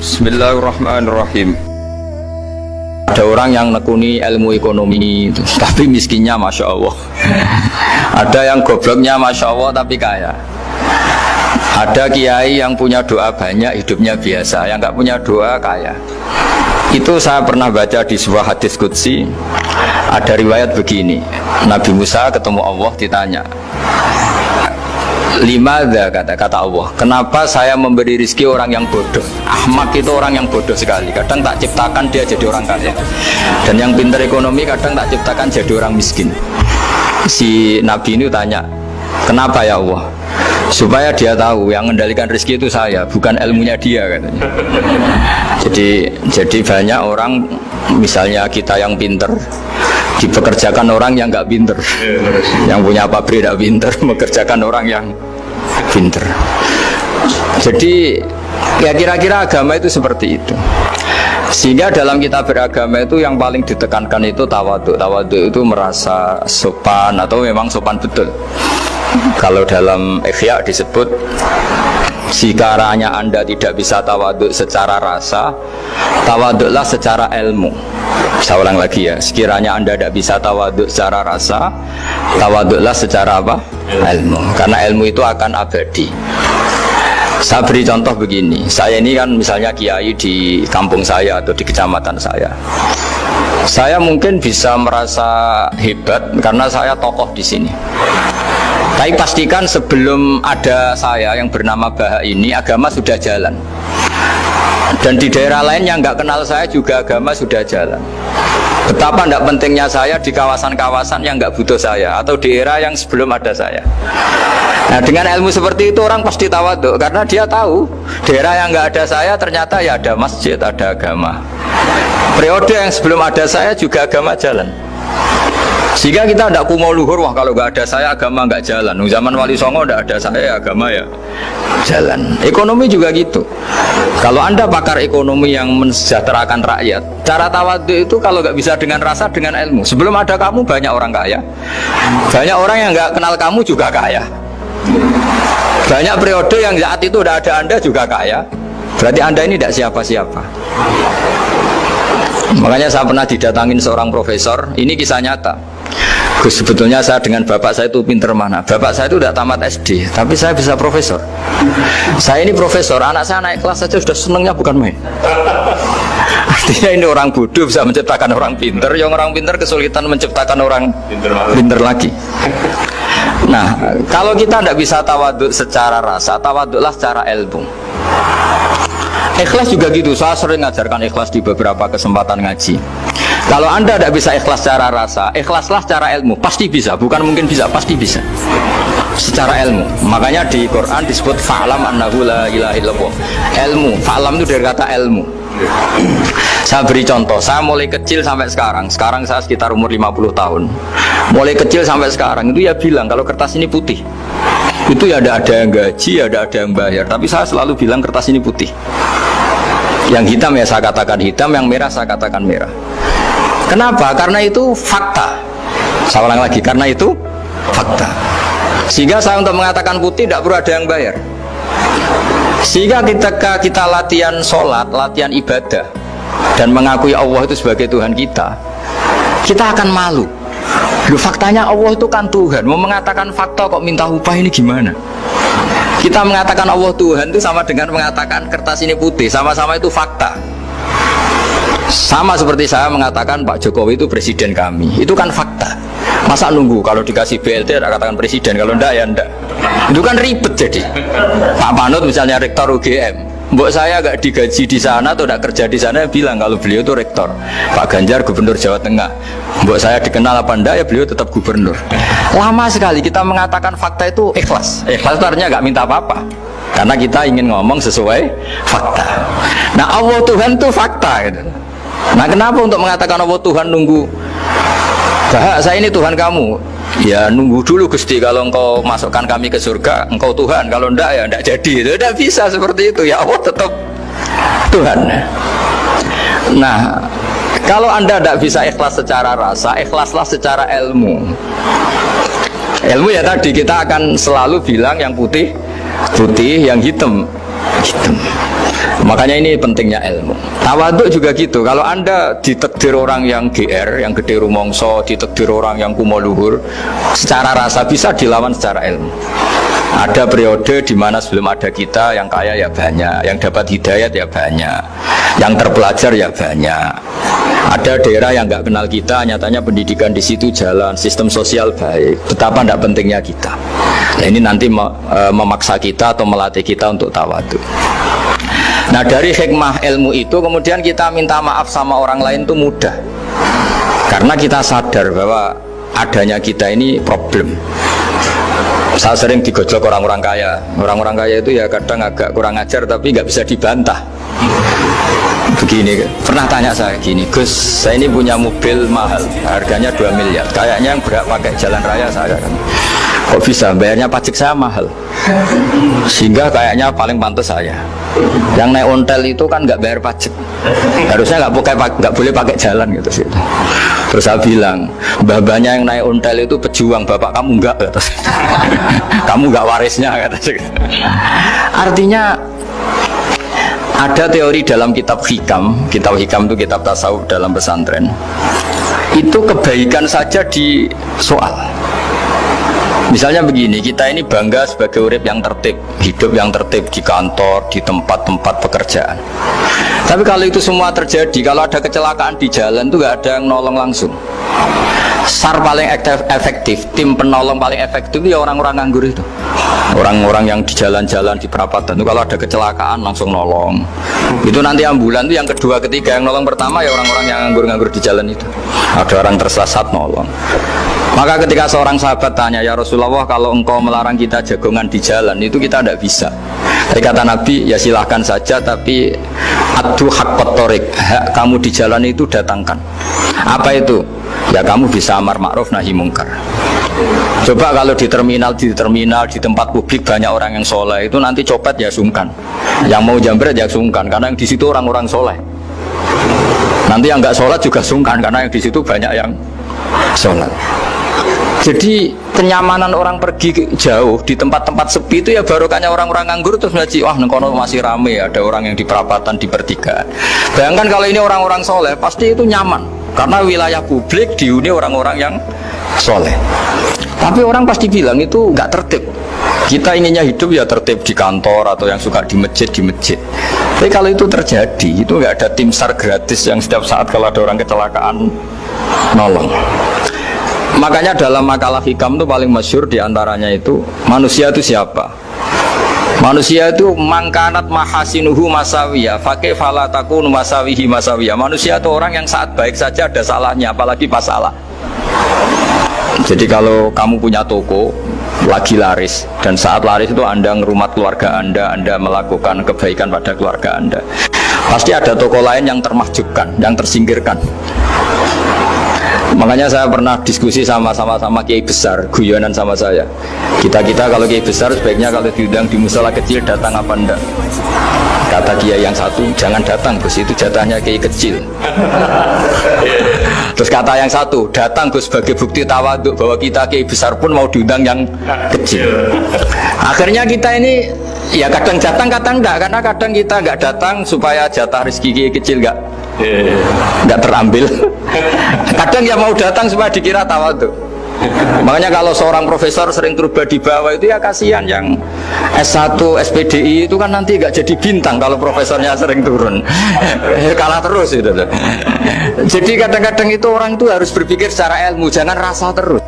Bismillahirrahmanirrahim. Ada orang yang nekuni ilmu ekonomi itu, tapi miskinnya Masya Allah. Ada yang gobloknya Masya Allah tapi kaya. Ada kiai yang punya doa banyak, hidupnya biasa. Yang nggak punya doa kaya. Itu saya pernah baca di sebuah hadis qudsi. Ada riwayat begini, Nabi Musa ketemu Allah ditanya, limadha, kata Allah, kenapa saya memberi rizki orang yang bodoh? Ahmak itu orang yang bodoh sekali. Kadang tak ciptakan dia jadi orang kaya, dan yang pintar ekonomi kadang tak ciptakan jadi orang miskin. Si Nabi ini tanya, kenapa ya Allah? Supaya dia tahu yang mengendalikan rizki itu saya, bukan ilmunya dia, katanya. Jadi banyak orang, misalnya kita yang pintar dipekerjakan orang yang nggak pinter, yang punya pabrik tidak pinter, mengerjakan orang yang pinter. Jadi ya kira-kira agama itu seperti itu. Sehingga dalam kita beragama itu yang paling ditekankan itu tawadhu. Tawadhu itu merasa sopan atau memang sopan betul. Kalau dalam Ihya disebut, sekiranya Anda tidak bisa tawadhu secara rasa, tawadhulah secara ilmu. Saya ulang lagi ya, sekiranya Anda tidak bisa tawadhu secara rasa, tawadhulah secara apa? Ilmu. Karena ilmu itu akan abadi. Saya beri contoh begini, saya ini kan misalnya kiai di kampung saya atau di kecamatan saya. Saya mungkin bisa merasa hebat karena saya tokoh di sini. Tapi pastikan sebelum ada saya yang bernama Baha ini, agama sudah jalan. Dan di daerah lain yang nggak kenal saya juga agama sudah jalan. Betapa tidak pentingnya saya di kawasan-kawasan yang nggak butuh saya, atau di era yang sebelum ada saya. Nah, dengan ilmu seperti itu orang pasti tawadhu, karena dia tahu daerah yang nggak ada saya ternyata ya ada masjid, ada agama. Periode yang sebelum ada saya juga agama jalan. Sehingga kita tidak kumo luhur, wah kalau nggak ada saya agama nggak jalan. Zaman Wali Songo tidak ada saya agama ya jalan. Ekonomi juga gitu. Kalau Anda pakar ekonomi yang mensejahterakan rakyat, cara tawadhu itu kalau nggak bisa dengan rasa, dengan ilmu. Sebelum ada kamu banyak orang kaya, banyak orang yang nggak kenal kamu juga kaya. Banyak periode yang saat itu udah ada Anda juga kaya. Berarti Anda ini tidak siapa-siapa. Makanya saya pernah didatangin seorang profesor. Ini kisah nyata. Gus, sebetulnya saya dengan bapak saya itu pinter mana? Bapak saya itu tidak tamat SD, tapi saya bisa profesor. Saya ini profesor, anak saya naik kelas saja sudah senengnya bukan main. Artinya ini orang bodoh bisa menciptakan orang pinter, yang orang pinter kesulitan menciptakan orang pinter lagi. Nah, kalau kita tidak bisa tawadhu secara rasa, tawadhulah secara ilmu. Ikhlas juga gitu, saya sering ngajarkan ikhlas di beberapa kesempatan ngaji. Kalau Anda tidak bisa ikhlas secara rasa, ikhlaslah secara ilmu. Pasti bisa, bukan mungkin bisa, pasti bisa. Secara ilmu. Makanya di Quran disebut fa'lam annahu la ilaha illallah. Ilmu, fa'lam itu dari kata ilmu. Saya beri contoh, saya mulai kecil sampai sekarang saya sekitar umur 50 tahun. Mulai kecil sampai sekarang itu ya bilang kalau kertas ini putih. Itu ya ada yang gaji, ada yang bayar. Tapi saya selalu bilang kertas ini putih. Yang hitam ya saya katakan hitam, yang merah saya katakan merah. Kenapa? Karena itu fakta. Saya ulang lagi, karena itu fakta. Sehingga saya untuk mengatakan putih tidak perlu ada yang bayar. Sehingga ketika kita latihan sholat, latihan ibadah, dan mengakui Allah itu sebagai Tuhan kita akan malu. Loh, faktanya Allah itu kan Tuhan. Mau mengatakan fakta kok minta upah, ini gimana? Kita mengatakan Allah Tuhan itu sama dengan mengatakan kertas ini putih. Sama-sama itu fakta. Sama seperti saya mengatakan Pak Jokowi itu presiden kami. Itu kan fakta. Masa nunggu kalau dikasih BLT ada katakan presiden, kalau enggak ya enggak. Itu kan ribet jadi. Pak Panut misalnya rektor UGM. Mbok saya agak digaji di sana atau tidak kerja di sana, bilang kalau beliau itu rektor. Pak Ganjar gubernur Jawa Tengah. Mbok saya dikenal apa enggak, ya beliau tetap gubernur. Lama sekali kita mengatakan fakta itu ikhlas. Ikhlas itu artinya nggak minta apa-apa. Karena kita ingin ngomong sesuai fakta. Nah, Allah Tuhan itu fakta gitu. Nah, kenapa untuk mengatakan Allah Tuhan nunggu? Bah, saya ini Tuhan kamu. Ya nunggu dulu Gusti, kalau engkau masukkan kami ke surga, engkau Tuhan. Kalau enggak ya enggak jadi. Itu tidak bisa seperti itu. Ya Allah tetap Tuhan. Nah, kalau Anda tidak bisa ikhlas secara rasa, ikhlaslah secara ilmu. Ilmu ya tadi kita akan selalu bilang yang putih putih, yang hitam hitam. Makanya ini pentingnya ilmu. Tawaduk juga gitu. Kalau Anda ditakdir orang yang GR, yang gede rumongso, ditakdir orang yang kumo luhur, secara rasa bisa dilawan secara ilmu. Ada periode di mana sebelum ada kita yang kaya ya banyak, yang dapat hidayat ya banyak, yang terpelajar ya banyak. Ada daerah yang nggak kenal kita, nyatanya pendidikan di situ jalan, sistem sosial baik. Betapa tidak pentingnya kita. Nah, ini nanti memaksa kita atau melatih kita untuk tawaduk. Nah, dari hikmah ilmu itu kemudian kita minta maaf sama orang lain itu mudah. Karena kita sadar bahwa adanya kita ini problem. Saya sering digojlok orang-orang kaya. Orang-orang kaya itu ya kadang agak kurang ajar tapi nggak bisa dibantah. Begini, pernah tanya saya gini, Gus, saya ini punya mobil mahal, harganya 2 miliar. Kayaknya yang berhak pakai jalan raya saya kan. Kok bisa? Bayarnya pajak saya mahal. Sehingga kayaknya paling pantas saya. Yang naik ontel itu kan nggak bayar pajak. Harusnya nggak boleh pakai jalan gitu sih. Terus saya bilang, mbah-mbahnya yang naik ontel itu pejuang, bapak kamu enggak kata saya. Kamu nggak warisnya kata saya. Artinya ada teori dalam kitab hikam itu kitab tasawuf dalam pesantren. Itu kebaikan saja di soal. Misalnya begini, kita ini bangga sebagai urip yang tertib, hidup yang tertib di kantor, di tempat-tempat pekerjaan. Tapi kalau itu semua terjadi, kalau ada kecelakaan di jalan itu nggak ada yang nolong langsung. SAR paling efektif, tim penolong paling efektif itu ya orang-orang nganggur itu. Orang-orang yang di jalan-jalan, di perapatan itu kalau ada kecelakaan langsung nolong. Itu nanti ambulan itu yang kedua, ketiga, yang nolong pertama ya orang-orang yang nganggur-nganggur di jalan itu. Ada orang tersesat nolong. Maka ketika seorang sahabat tanya, ya Rasulullah, kalau engkau melarang kita jagongan di jalan, itu kita tidak bisa. Tapi kata Nabi, ya silahkan saja, tapi adu haqqat thoriq, hak kamu di jalan itu datangkan. Apa itu? Ya kamu bisa amar ma'ruf nahi mungkar. Coba kalau di terminal, di tempat publik banyak orang yang soleh, itu nanti copet ya sungkan. Yang mau jambret ya sungkan, karena yang di situ orang-orang soleh. Nanti yang nggak sholat juga sungkan, karena yang di situ banyak yang sholat. Jadi kenyamanan orang pergi jauh di tempat-tempat sepi itu ya barokahnya orang-orang nganggur terus ngaji, wah nengkono masih rame, ada orang yang di perapatan, di pertigaan. Bayangkan kalau ini orang-orang soleh, pasti itu nyaman karena wilayah publik dihuni orang-orang yang soleh. Tapi orang pasti bilang itu nggak tertib. Kita inginnya hidup ya tertib di kantor atau yang suka di masjid. Tapi kalau itu terjadi, itu nggak ada tim SAR gratis yang setiap saat kalau ada orang kecelakaan nolong. Makanya dalam makalah hikam itu paling masyhur diantaranya itu, manusia itu siapa? Manusia itu mangkanat mahasinuhu masawiyah, fakih falatakun masawihi masawiyah. Manusia itu orang yang saat baik saja ada salahnya, apalagi pas salah. Jadi kalau kamu punya toko lagi laris, dan saat laris itu Anda ngerumat keluarga Anda melakukan kebaikan pada keluarga Anda, pasti ada toko lain yang termahjubkan, yang tersingkirkan. Makanya saya pernah diskusi sama kiai besar, guyonan sama saya. Kita kalau kiai besar sebaiknya kalau diundang di musola kecil datang apa enggak? Kata kiai yang satu, jangan datang Gus, itu jatahnya kiai kecil. Terus kata yang satu, datang Gus sebagai bukti tawaduk bahwa kita kiai besar pun mau diundang yang kecil. Akhirnya kita ini ya kadang datang kadang enggak, karena kadang kita enggak datang supaya jatah rezeki kiai kecil enggak terambil. Kadang ya mau datang supaya dikira tawaduk. Makanya kalau seorang profesor sering turba di bawah itu ya kasihan yang S1, SPDI itu kan nanti nggak jadi bintang kalau profesornya sering turun. Kalah terus itu. Jadi kadang-kadang itu orang itu harus berpikir secara ilmu, jangan rasa terus.